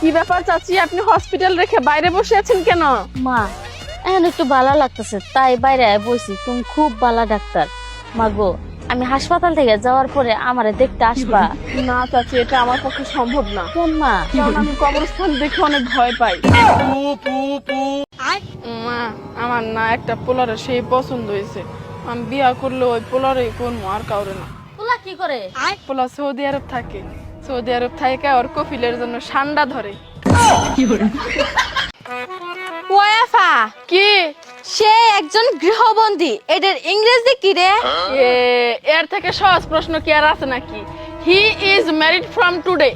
কি ব্যাপার চাচি, আপনি হসপিটাল রেখে বাইরে বসে আছেন কেন? মা এখন একটু ভালো লাগতেছে তাই বাইরে বসি। তুমি খুব ভালো ডাক্তার। মা গো, আমি হাসপাতাল থেকে যাওয়ার পরে আমারে দেখতে আসবা? না চাচি, এটা আমার পক্ষে সম্ভব না। কেন মা? কারণ আমি কবরস্থান দেখে অনেক ভয় পাই। মা, আমার না একটা পোলারে সেই পছন্দ হয়েছে। আমি বিয়া করলে ওই পোলারে করবো, আর কাউরে না। তোলা কি করে? পোলা সৌদি আরব থাকে। সৌদি আরব থেকে ওর কফিলের জন্য ঠান্ডা ধরে। ওয়াফা কি? সে একজন গৃহবন্দী, এটার ইংরেজি কি রে? এর থেকে সহজ প্রশ্ন কি আর আছে নাকি? He is married from today.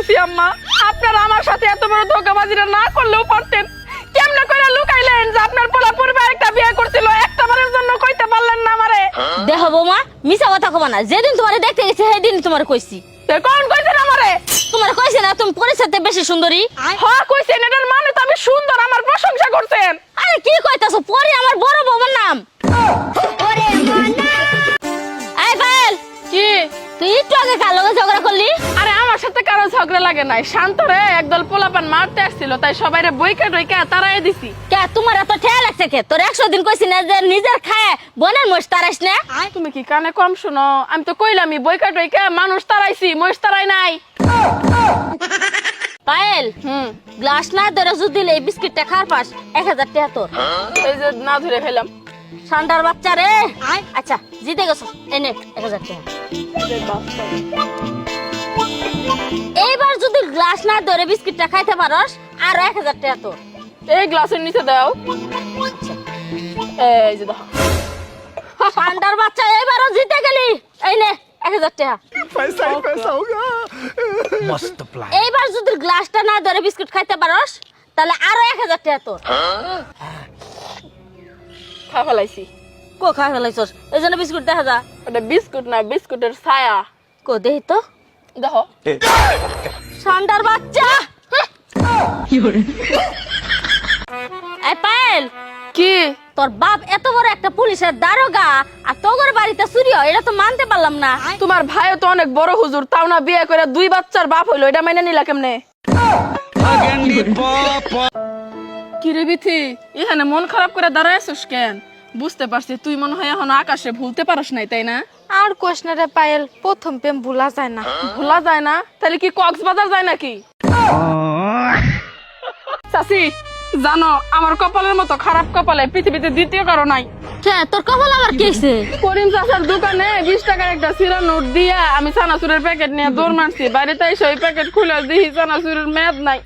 সি আম্মা, আপনারা আমার সাথে এত বড় ধোঁকাবাজিটা না করলেও পারতেন। কেমনে করে লুকাইলেন যে আপনার পোলা পরিবার একটা বিয়ে করছিল? একটা বারের জন্য কইতে পারলেন না আমারে? দেহ বৌমা, মিছা কথা কবা না। যেদিন তোমারে দেখতে গেছি সেদিন তোমারে কইছি। কোন কইছেন আমারে? তোমারে কইছে না তুমি পরিচয়তে বেশি সুন্দরী? হ্যাঁ কইছেন, এটার মানে তো আমি সুন্দর, আমার প্রশংসা করছেন। আরে কি কইতাছো? পরি আমার বড় বৌমার নাম। এই পায়েল, কি? তুই একটু আগে কার লগে ঝগড়া করলি? আরে আমার সাথে কারো ঝগড়া লাগে নাই। শান্তরে একদল পোলাপান মারতে আসছিল, তাই সবাইরে বইকা ডইকা তারাই দিছি। কে তোমার এত ঠেয়া লাগছে কে? তোর 100 দিন কইছি না যে নিজের খায় বোনের মোষ তারাইস না? তুমি কি কানে কম শুনো? আমি তো কইলামই বইকা ডইকা মানুষ তারাইছি, মহিষ তারাই নাই। পায়েল, গ্লাস না ধরে যদি এই বিস্কিটটা খার পাস 1000 টাকা তোর। এই যে না ধরে ফেলাম। ঠান্ডার বাচ্চা রে। আচ্ছা জিতে গেছো, এনে 1000 টাকা। এইবার যদি গ্লাস না ধরে বিস্কিটটা খাইতে পারস আর 1000 টাকা তোর। এই গ্লাসের নিচে দাও। এই যে দাও। ঠান্ডার বাচ্চা, এবারও জিতে গেলি। এই নে 1000 টাকা। पैसा ही पैसा होगा। मस्त प्लान। এইবার যদি গ্লাসটা না ধরে বিস্কুট খাইতে পারস তাহলে আরো 1000 টাকা তোর। খা ফেলাইছি। কো খাই ফেলাইছস? এই জন্য বিস্কুট দেখা যা। ওটা বিস্কুট না, বিস্কুটের ছায়া। কো দেহি তো। দেখো। ঠান্ডার বাচ্চা। এই পায়েল, কি? তোর বাপ এত বড় একটা পুলিশের দারোগা আর তোর বাড়িতে চুরি হয়, এটা তো মানতে পারলাম না। তোমার ভাইও তো অনেক বড় হুজুর, তাও না বিয়ে করে 2 বাচ্চার বাপ হইলো, এটা মেনে নিলা কেমনে? কি রে বিথি, এখানে মন খারাপ করে দাঁড়ায় আছিস কেন? বুঝতে পারছি তুই মনে হয় এখন আকাশে ভুলতে পারস নাই, তাই না? আর কোশ না রে পায়েল, প্রথম প্রেম ভুলা যায় না। ভোলা যায় না? তাহলে কি কক্সবাজার যায় নাকি? চাচি, জানো আমার কপালের মতো খারাপ কপালে পৃথিবীতে দ্বিতীয় কারো নাই। কে তোর কপাল আবার কি হইছে? করিম চাচার দোকানে 20 টাকার একটা সিরা নোট দিয়া আমি চানাচুরের প্যাকেট নিয়ে দৌড় মারছি। বাড়িতে এসে ওই প্যাকেট খুলে দিই চানাচুরের মেয়াদ নাই।